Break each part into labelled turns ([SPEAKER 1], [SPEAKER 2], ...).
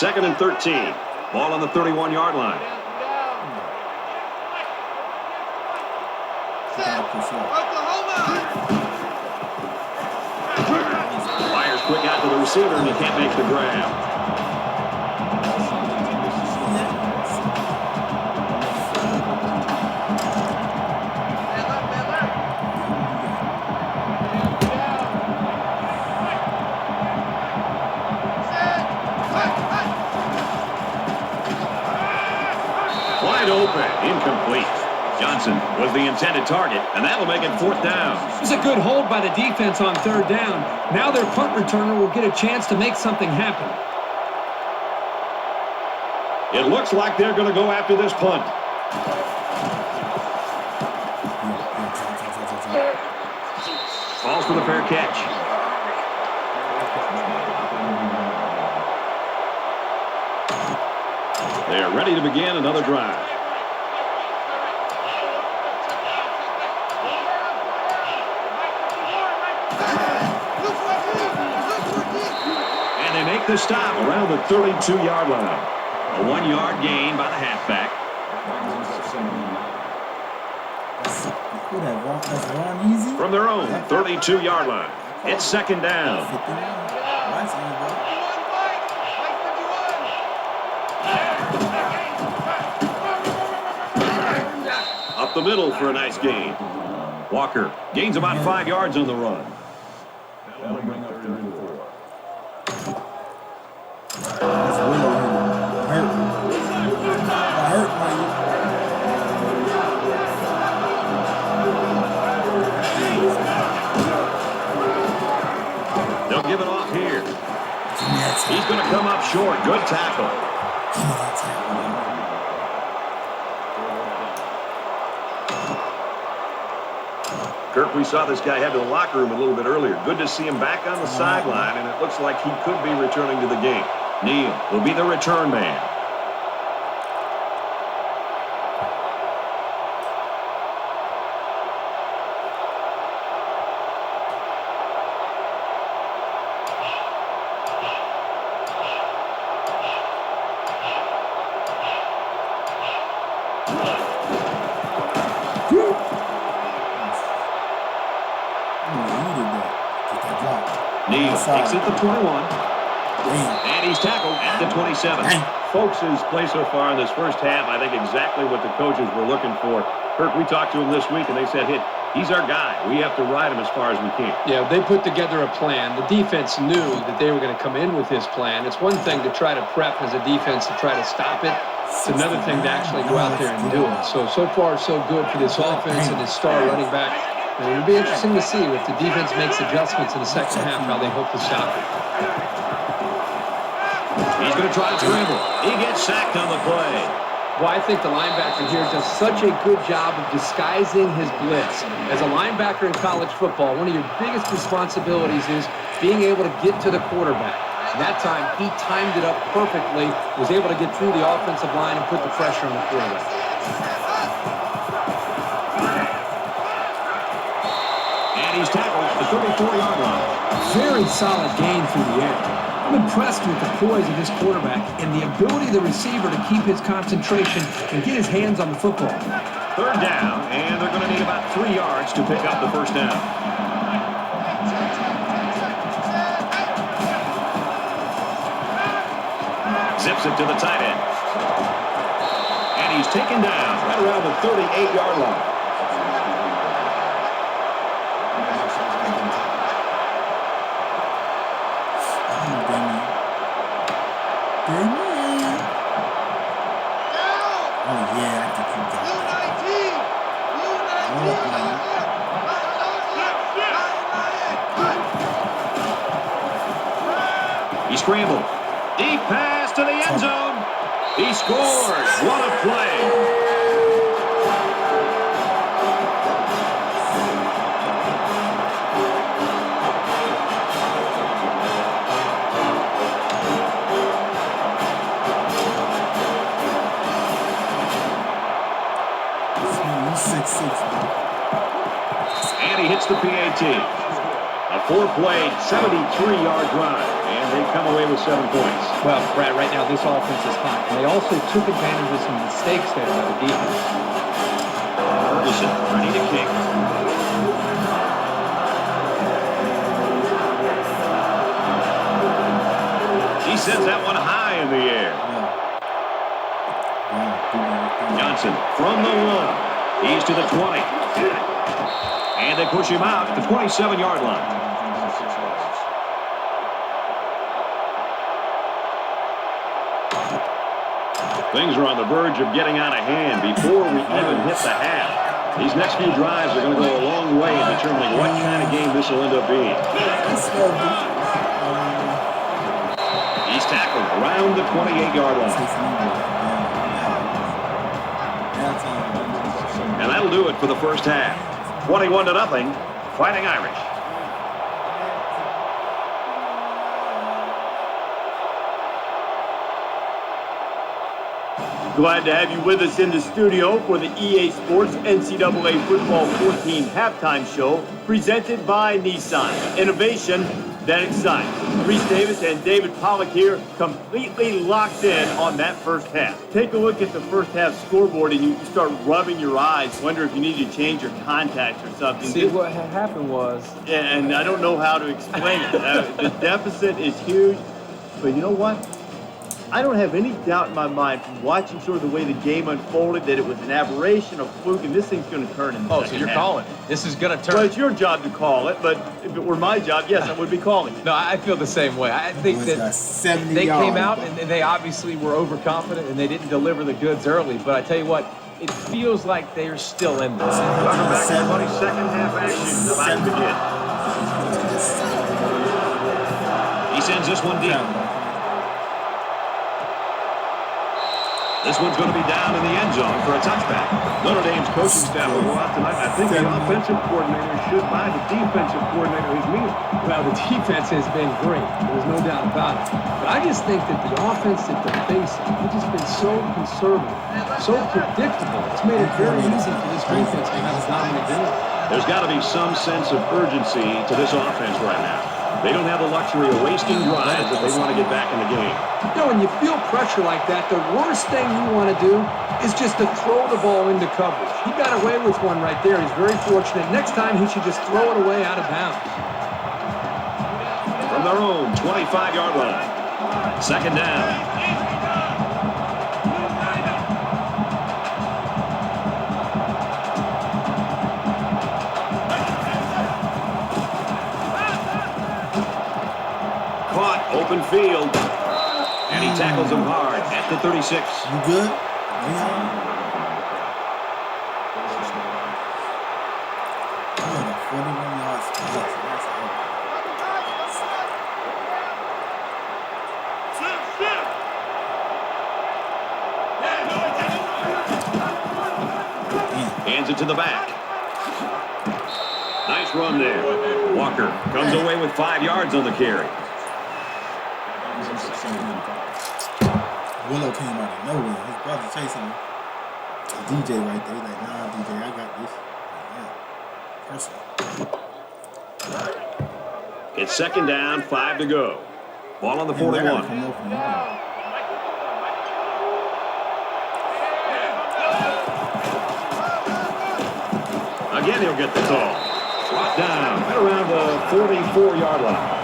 [SPEAKER 1] 2nd and 13. Ball on the 31-yard line. Fires quick out to the receiver, and he can't make the grab. Wide open, incomplete. Johnson was the intended target, and that'll make it 4th down.
[SPEAKER 2] It was a good hold by the defense on 3rd down. Now their punt returner will get a chance to make something happen.
[SPEAKER 1] It looks like they're going to go after this punt. Falls for the fair catch. They are ready to begin another drive. And they make the stop around the 32-yard line. A 1-yard gain by the halfback. From their own 32-yard line, it's 2nd down. Up the middle for a nice gain. Walker gains about 5 yards on the run. That'll bring up 34. They'll give it off here. He's going to come up short. Good tackle. Kirk, we saw this guy head to the locker room a little bit earlier. Good to see him back on the sideline, and it looks like he could be returning to the game. Neal will be the return man. Neal takes it to 21. And he's tackled at the 27. Folks, his play so far in this first half, I think exactly what the coaches were looking for. Kirk, we talked to him this week, and they said, hey, he's our guy. We have to ride him as far as we can.
[SPEAKER 2] Yeah, they put together a plan. The defense knew that they were going to come in with this plan. It's one thing to try to prep as a defense to try to stop it. It's another thing to actually go out there and do it. So far, so good for this offense and his star running back. And it'll be interesting to see if the defense makes adjustments in the second half, how they hope to stop it.
[SPEAKER 1] He's going to try to scramble. He gets sacked on the play.
[SPEAKER 2] Well, I think the linebacker here does such a good job of disguising his blitz. As a linebacker in college football, one of your biggest responsibilities is being able to get to the quarterback. And that time, he timed it up perfectly, was able to get through the offensive line and put the pressure on the quarterback.
[SPEAKER 1] And he's tackled at the 34-yard line.
[SPEAKER 2] Very solid gain through the air. I'm impressed with the poise of this quarterback and the ability of the receiver to keep his concentration and get his hands on the football.
[SPEAKER 1] 3rd down, and they're going to need about 3 yards to pick up the first down. Zips it to the tight end. And he's taken down right around the 38-yard line. He scrambled. Deep pass to the end zone. He scores. What a play. And he hits the PAT. A 4-play, 73-yard drive, and they come away with 7 points.
[SPEAKER 2] Well, Brad, right now this offense is hot, and they also took advantage of some mistakes there by the defense.
[SPEAKER 1] Ferguson ready to kick. He sends that one high in the air. Johnson from the 1. He's to the 20. And they push him out at the 27-yard line. Things are on the verge of getting out of hand before we even hit the half. These next few drives are going to go a long way in determining what kind of game this will end up being. He's tackled around the 28-yard line. And that'll do it for the first half. 21-0, Fighting Irish.
[SPEAKER 3] Glad to have you with us in the studio for the EA Sports NCAA Football 14 halftime show presented by Nissan. Innovation that excites. Reese Davis and David Pollock here, completely locked in on that first half. Take a look at the first half scoreboard and you start rubbing your eyes, wonder if you need to change your contacts or something.
[SPEAKER 2] See, what had happened was...
[SPEAKER 3] And I don't know how to explain it. The deficit is huge, but you know what? I don't have any doubt in my mind from watching sort of the way the game unfolded that it was an aberration, a fluke, and this thing's going to turn in the second
[SPEAKER 4] so you're
[SPEAKER 3] half.
[SPEAKER 4] calling it. This is going to turn.
[SPEAKER 3] Well, it's your job to call it, but if it were my job, yes, I would be calling it.
[SPEAKER 4] No, I feel the same way. I think that they came out and they obviously were overconfident and they didn't deliver the goods early. But I tell you what, it feels like they're still in this.
[SPEAKER 1] Welcome back to everybody. Second half action about to begin. He sends this one deep. This one's going to be down in the end zone for a touchback. Notre Dame's coaching staff will go out tonight. I think the offensive coordinator should buy the defensive coordinator his meal.
[SPEAKER 2] Well, the defense has been great. There's no doubt about it. But I just think that the offense that they're facing has just been so conservative, so predictable. It's made it very easy for this defense to have a dominant game.
[SPEAKER 1] There's got to be some sense of urgency to this offense right now. They don't have the luxury of wasting drives if they want to get back in the game.
[SPEAKER 2] You know, when you feel pressure like that, the worst thing you want to do is just to throw the ball into coverage. He got away with one right there. He's very fortunate. Next time, he should just throw it away out of bounds.
[SPEAKER 1] From their own 25-yard line. Second down. Open field, and he tackles him hard at the 36.
[SPEAKER 5] You good?
[SPEAKER 1] Hands it to the back. Nice run there. Walker comes away with 5 yards on the carry.
[SPEAKER 5] Willow came out of nowhere. His brother chasing him. DJ right there. He's like, nah, DJ, I got this. Personal.
[SPEAKER 1] It's second down, 5 to go. Ball on the 41. Again, he'll get the call. Brought down right around the 44-yard line.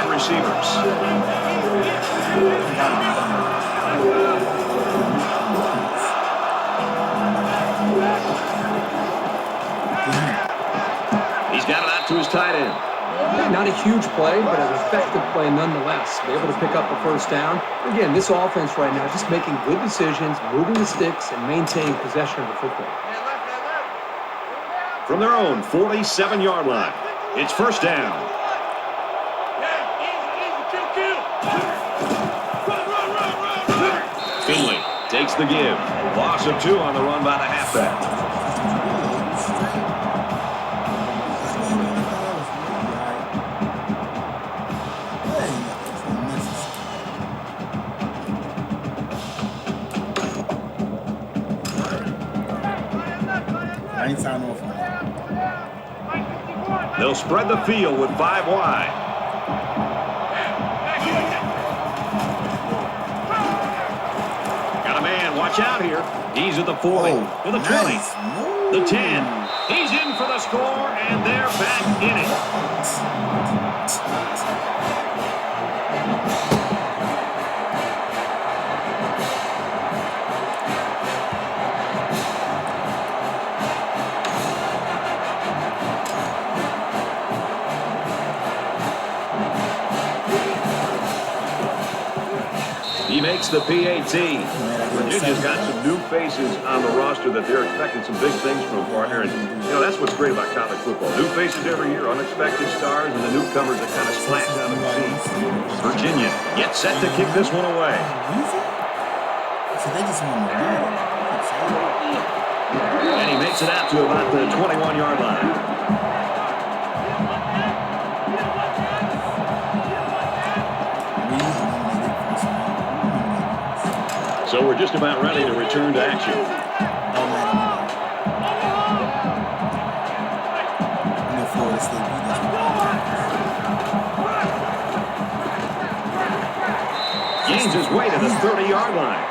[SPEAKER 1] Receivers. He's got it out to his tight end.
[SPEAKER 2] Not a huge play, but an effective play nonetheless. Be able to pick up the first down. Again, this offense right now just making good decisions, moving the sticks, and maintaining possession of the football.
[SPEAKER 1] From their own 47-yard line, it's first down. Finley takes the give. Loss of 2 on the run by the halfback.
[SPEAKER 5] I ain't signing off on that.
[SPEAKER 1] They'll spread the field with 5 wide. Got a man. Watch out here. He's at the 40, to the 20, the 10. He's in for the score, and they're back in it. He makes the PAT. Virginia's got some new faces on the roster that they're expecting some big things from, partner. And, you know, that's what's great about college football. New faces every year, unexpected stars, and the newcomers that kind of splash down the scene. Virginia gets set to kick this one away.
[SPEAKER 5] So they just want to do it.
[SPEAKER 1] And he makes it out to about the 21-yard line. So we're just about ready to return to action. Gains his way to the 30-yard line.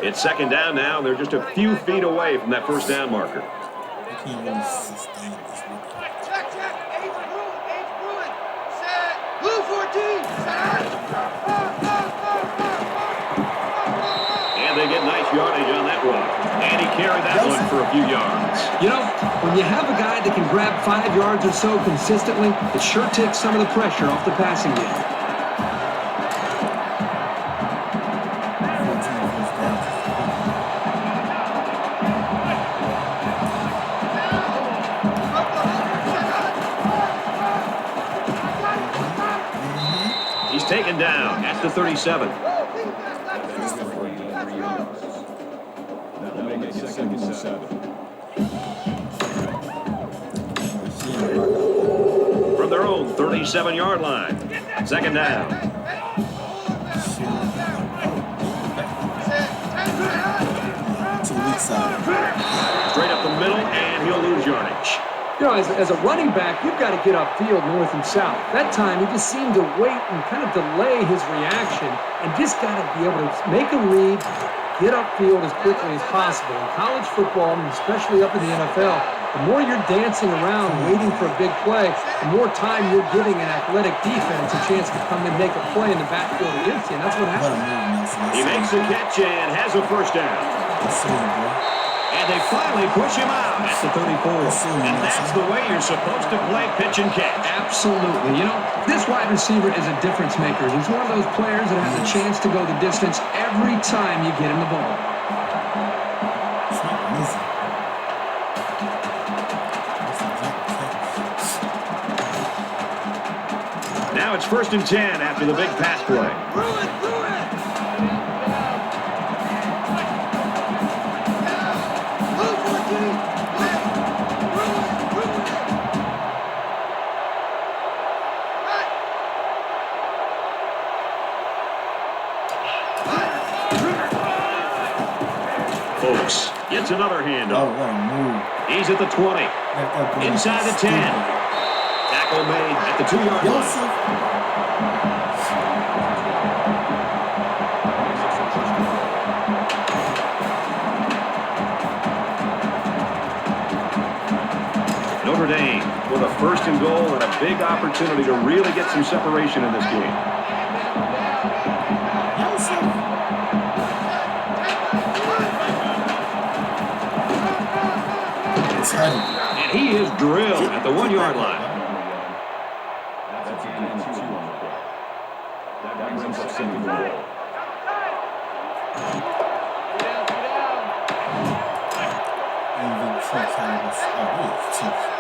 [SPEAKER 1] It's second down now, and they're just a few feet away from that first down marker.
[SPEAKER 5] Can't really sustain this.
[SPEAKER 6] Check. Age Bruin. Set. Blue 14. Set.
[SPEAKER 1] And they get nice yardage on that one. And he carried that one for a few yards.
[SPEAKER 2] You know, when you have a guy that can grab 5 yards or so consistently, it sure takes some of the pressure off the passing game.
[SPEAKER 1] Taken down at the 37. From their own 37-yard line. Second down. Straight up the middle, and he'll lose yardage.
[SPEAKER 2] You know, as a running back, you've got to get upfield north and south. That time, he just seemed to wait and kind of delay his reaction and just got to be able to make a read, get upfield as quickly as possible. In college football, and especially up in the NFL, the more you're dancing around waiting for a big play, the more time you're giving an athletic defense a chance to come and make a play in the backfield against you, and that's what happened.
[SPEAKER 1] He makes the catch and has a first down. And they finally push him out at the 34. And that's the way you're supposed to play pitch and catch.
[SPEAKER 2] Absolutely. You know, this wide receiver is a difference maker. He's one of those players that has a chance to go the distance every time you get him the ball.
[SPEAKER 5] It's not easy.
[SPEAKER 1] Now it's 1st and 10 after the big pass play. Folks gets another handoff.
[SPEAKER 5] Oh, what a move.
[SPEAKER 1] He's at the 20. Inside the 10. Tackle made at the 2-yard line. Notre Dame with a 1st and goal and a big opportunity to really get some separation in this game. And he is drilled at the 1-yard line.
[SPEAKER 5] MVP caliber. Oh,